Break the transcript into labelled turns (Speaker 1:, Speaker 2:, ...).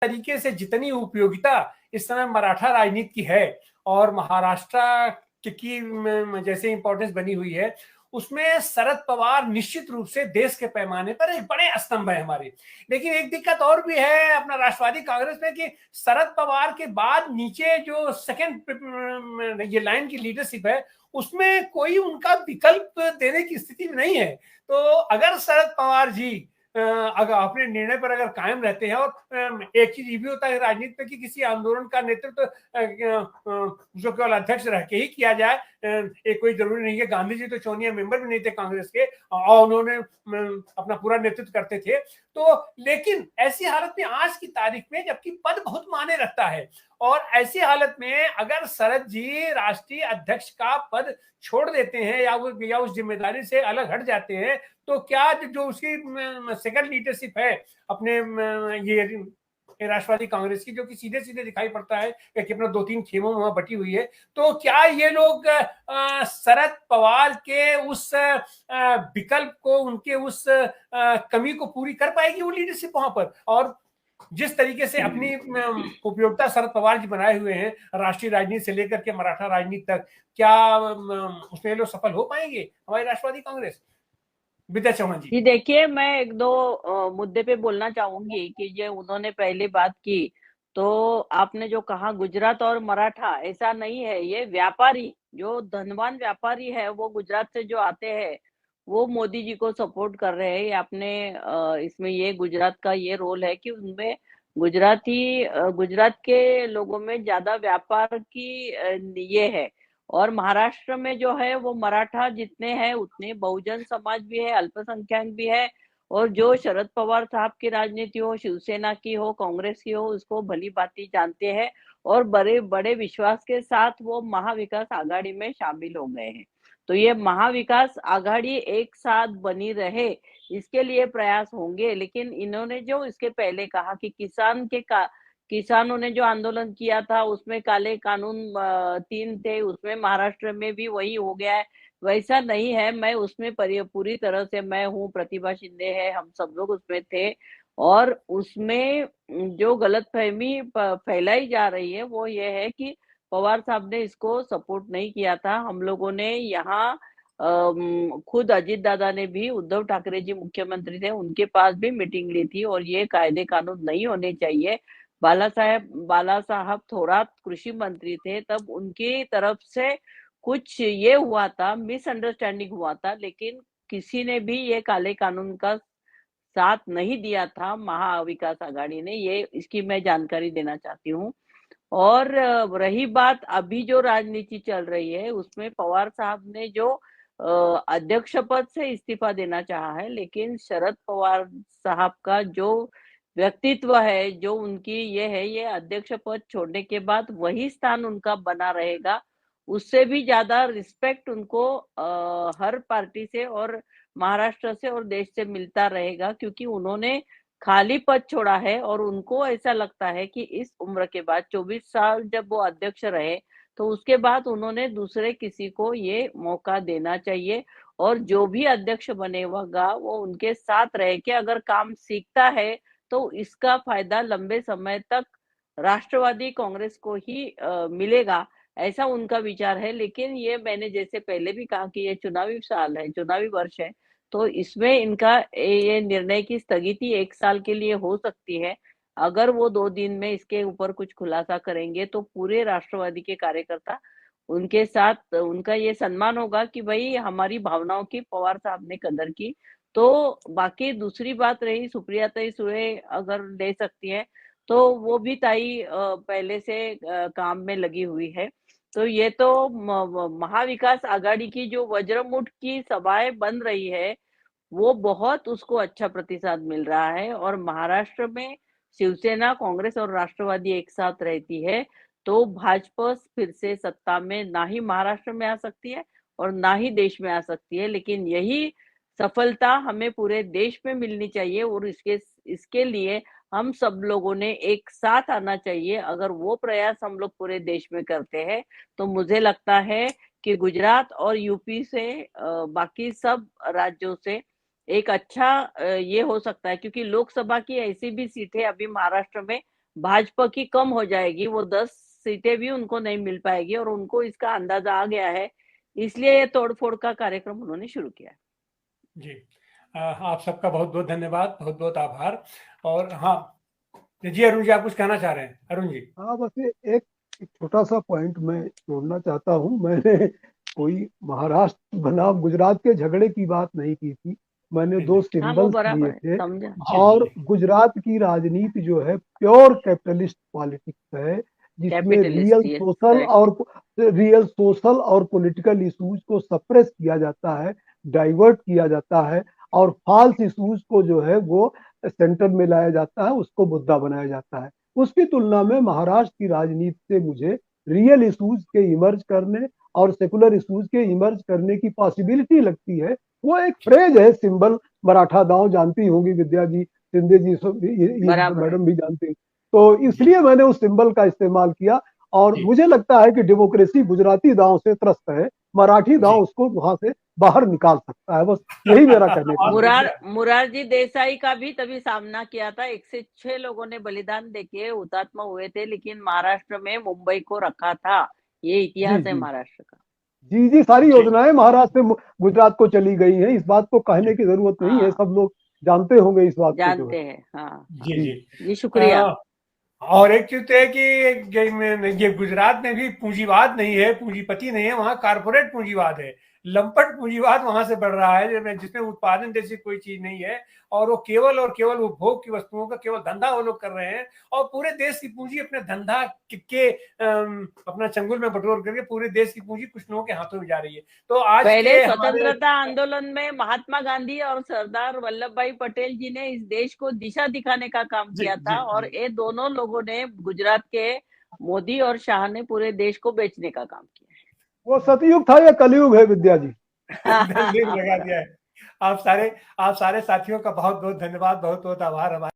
Speaker 1: तरीके से जितनी उपयोगिता इस समय मराठा राजनीति की है और महाराष्ट्र की जैसे इंपॉर्टेंस बनी हुई है, उसमें शरद पवार निश्चित रूप से देश के पैमाने पर एक बड़े स्तंभ है हमारे। लेकिन एक दिक्कत और भी है अपना राष्ट्रवादी कांग्रेस में कि शरद पवार के बाद नीचे जो सेकंड ये लाइन की लीडरशिप है, उसमें कोई उनका विकल्प देने की स्थिति में नहीं है। तो अगर शरद पवार जी अगर अपने निर्णय पर अगर कायम रहते हैं, और एक चीज ये भी होता है राजनीति में कि किसी आंदोलन का नेतृत्व जो केवल अध्यक्ष रह के ही किया जाए, एक कोई जरूरी नहीं है। गांधी जी तो चौनिया मेंबर भी नहीं थे कांग्रेस के, और उन्होंने अपना पूरा नेतृत्व करते थे। तो लेकिन ऐसी हालत में आज की तारीख में, जबकि पद बहुत मायने रखता है, और ऐसी हालत में अगर शरद जी राष्ट्रीय अध्यक्ष का पद छोड़ देते हैं या उस जिम्मेदारी से अलग हट जाते हैं, तो क्या जो उसकी सेकंड लीडरशिप है अपने ये राष्ट्रवादी कांग्रेस की, जो कि सीधे सीधे दिखाई पड़ता है कि अपना 2-3 खेमों में बटी हुई है, तो क्या ये लोग शरद पवार के उस विकल्प को, उनके उस कमी को पूरी कर पाएगी वो लीडरशिप वहां पर? और जिस तरीके से अपनी उपयोगिता शरद पवार जी बनाए हुए हैं राष्ट्रीय राजनीति से लेकर के मराठा राजनीति तक, क्या उसमें लोग सफल हो पाएंगे हमारी राष्ट्रवादी कांग्रेस? विद्या चौहान जी।
Speaker 2: जी देखिए, मैं एक दो मुद्दे पे बोलना चाहूंगी कि जो उन्होंने पहले बात की, तो आपने जो कहा गुजरात और मराठा, ऐसा नहीं है। ये व्यापारी, जो धनवान व्यापारी है, वो गुजरात से जो आते हैं वो मोदी जी को सपोर्ट कर रहे हैं। आपने इसमें ये गुजरात का ये रोल है कि उनमें गुजरात के लोगों में ज्यादा व्यापार की ये है। और महाराष्ट्र में जो है वो मराठा जितने हैं उतने बहुजन समाज भी है, अल्पसंख्यक भी है। और जो शरद पवार साहब की राजनीति हो, शिवसेना की हो, कांग्रेस की हो, उसको भली भांति जानते हैं। और बड़े बड़े विश्वास के साथ वो महाविकास आघाड़ी में शामिल हो गए हैं। तो ये महाविकास आघाड़ी एक साथ बनी रहे, इसके लिए प्रयास होंगे। लेकिन इन्होंने जो इसके पहले कहा कि किसानों ने जो आंदोलन किया था उसमें काले कानून 3 थे, उसमें महाराष्ट्र में भी वही हो गया है। वैसा नहीं है। मैं उसमें पूरी तरह से, मैं हूँ, प्रतिभा शिंदे है, हम सब लोग उसमें थे। और उसमें जो गलतफहमी फैलाई जा रही है वो ये है कि पवार साहब ने इसको सपोर्ट नहीं किया था। हम लोगों ने यहाँ खुद अजीत दादा ने भी, उद्धव ठाकरे जी मुख्यमंत्री थे, उनके पास भी मीटिंग ली थी। और ये कायदे कानून नहीं होने चाहिए। बाला साहब थोरात कृषि मंत्री थे, तब उनकी तरफ से कुछ ये हुआ था, मिसअंडरस्टैंडिंग हुआ था, लेकिन किसी ने भी ये काले कानून का साथ नहीं दिया था महाविकास आघाड़ी ने। ये इसकी मैं जानकारी देना चाहती हूँ। और रही बात अभी जो राजनीति चल रही है, उसमें पवार साहब ने जो अध्यक्ष पद से इस्तीफा देना चाहा है, लेकिन शरद पवार साहब का जो व्यक्तित्व है, जो उनकी ये है, ये अध्यक्ष पद छोड़ने के बाद वही स्थान उनका बना रहेगा। उससे भी ज्यादा रिस्पेक्ट उनको हर पार्टी से और महाराष्ट्र से और देश से मिलता रहेगा, क्योंकि उन्होंने खाली पद छोड़ा है। और उनको ऐसा लगता है कि इस उम्र के बाद 24 साल जब वो अध्यक्ष रहे, तो उसके बाद उन्होंने दूसरे किसी को ये मौका देना चाहिए। और जो भी अध्यक्ष बनेगा वो उनके साथ रह के अगर काम सीखता है, तो इसका फायदा लंबे समय तक राष्ट्रवादी कांग्रेस को ही मिलेगा, ऐसा उनका विचार है। लेकिन ये मैंने जैसे पहले भी कहा कि ये चुनावी साल है, चुनावी वर्ष है, तो इसमें इनका ये निर्णय की स्थगिति 1 साल के लिए हो सकती है। अगर वो 2 दिन में इसके ऊपर कुछ खुलासा करेंगे, तो पूरे राष्ट्रवादी के कार्यकर्ता उनके साथ, उनका ये सम्मान होगा कि भाई हमारी भावनाओं की पवार साहब ने कदर की। तो बाकी दूसरी बात रही, सुप्रिया ताई सुळे अगर ले सकती है, तो वो भी ताई पहले से काम में लगी हुई है। तो ये तो महाविकास आघाड़ी की जो वज्रमुठ की सभाएं बन रही है, वो बहुत उसको अच्छा प्रतिसाद मिल रहा है। और महाराष्ट्र में शिवसेना, कांग्रेस और राष्ट्रवादी एक साथ रहती है, तो भाजपा फिर से सत्ता में ना ही महाराष्ट्र में आ सकती है और ना ही देश में आ सकती है। लेकिन यही सफलता हमें पूरे देश में मिलनी चाहिए, और इसके इसके लिए हम सब लोगों ने एक साथ आना चाहिए। अगर वो प्रयास हम लोग पूरे देश में करते हैं, तो मुझे लगता है कि गुजरात और यूपी से बाकी सब राज्यों से एक अच्छा ये हो सकता है। क्योंकि लोकसभा की ऐसी भी सीटें अभी महाराष्ट्र में भाजपा की कम हो जाएगी, वो 10 सीटें भी उनको नहीं मिल पाएगी और उनको इसका अंदाजा आ गया है, इसलिए ये तोड़-फोड़ का कार्यक्रम उन्होंने शुरू किया है।
Speaker 1: जी। आप सबका बहुत-बहुत धन्यवाद, बहुत-बहुत आभार। और हाँ, जी अरुण जी, आप कुछ कहना चाह रहे हैं? अरुण जी।
Speaker 3: हाँ, बस एक छोटा-सा पॉइंट मैं जोड़ना चाहता हूँ। मैंने कोई महाराष्ट्र बनाम गुजरात के झगड़े की बात नहीं की थी। मैंने
Speaker 1: जी,
Speaker 3: 2
Speaker 1: जी।
Speaker 2: हाँ, वो
Speaker 3: सिंबल्स
Speaker 2: बराबर
Speaker 3: लिए
Speaker 2: है,
Speaker 3: थे
Speaker 2: समझा।
Speaker 1: जी,
Speaker 3: और
Speaker 1: जी।
Speaker 3: गुजरात की राजनीति जो है प्योर कैपिटलिस्ट पॉलिटिक्स है, जिसमें
Speaker 2: capitalist, yes, correct.
Speaker 3: Real social और पॉलिटिकल इश्यूज को सप्रेस किया जाता है, डाइवर्ट किया जाता है और फॉल्स इश्यूज को जो है वो सेंटर में लाया जाता है, उसको मुद्दा बनाया जाता है। उसकी तुलना में महाराष्ट्र की राजनीति से मुझे रियल इश्यूज के इमर्ज करने और सेकुलर इश्यूज के इमर्ज करने की पॉसिबिलिटी लगती है। वो एक फ्रेज है, सिंबल मराठा दांव जानती होंगी विद्या जी, शिंदे जी, ये
Speaker 2: बराबर है।
Speaker 3: मैडम भी जानते हैं। तो
Speaker 1: जी,
Speaker 3: इसलिए मैंने उस सिंबल का इस्तेमाल किया और
Speaker 1: जी,
Speaker 3: मुझे लगता है कि डेमोक्रेसी गुजराती दांव से त्रस्त है, मराठी
Speaker 1: जी।
Speaker 3: दांव उसको वहां से बाहर निकाल सकता है। बस यही मेरा कहने का
Speaker 1: और
Speaker 3: मतलब है।
Speaker 1: देखिए,
Speaker 2: मुरारजी देसाई का भी तभी सामना किया था, 1 से 6 लोगों ने बलिदान देके हुतात्मा हुए थे, लेकिन महाराष्ट्र में मुंबई को रखा था। ये
Speaker 3: जी
Speaker 2: इतिहास है
Speaker 3: जी
Speaker 2: महाराष्ट्र का।
Speaker 3: जी जी, सारी
Speaker 1: जी,
Speaker 3: योजनाएं महाराष्ट्र से गुजरात को चली गई हैं, इस बात को कहने की जरूरत नहीं है,
Speaker 2: हाँ,
Speaker 3: सब लोग जानते होंगे इस बात को जो है।
Speaker 2: जानते हैं। हाँ, हाँ।
Speaker 1: जी,
Speaker 3: जी
Speaker 1: जी।
Speaker 2: जी, शुक्रिया।
Speaker 1: और एक चीज तो है कि ये गुजरात में भी पूंजीवाद नहीं है, पूंजीपति नहीं है, वहां कारपोरेट पूंजीवाद है। लंपट पूंजीवाद वहां से बढ़ रहा है, जिसमें उत्पादन जैसी कोई चीज नहीं है और वो केवल और केवल उपभोग की वस्तुओं का केवल धंधा वो लोग कर रहे हैं और पूरे देश की पूंजी अपने धंधा के अपना चंगुल में बटोर करके पूरे देश की पूंजी कुछ लोगों के हाथों में जा रही है। तो आज
Speaker 2: पहले
Speaker 1: के हमारे
Speaker 2: स्वतंत्रता आंदोलन में महात्मा गांधी और सरदार वल्लभ भाई पटेल जी ने इस देश को दिशा दिखाने का काम
Speaker 1: जी
Speaker 2: किया
Speaker 1: जी
Speaker 2: था और
Speaker 1: जी
Speaker 2: ये दोनों लोगों ने, गुजरात के मोदी और शाह ने, पूरे देश को बेचने का काम
Speaker 3: वो सतयुग था या कलयुग है विद्या जी?
Speaker 2: किया
Speaker 1: धन्यवाद लगा
Speaker 2: है।
Speaker 1: दिया है। आप सारे साथियों का बहुत बहुत धन्यवाद, बहुत बहुत आभार। हमारे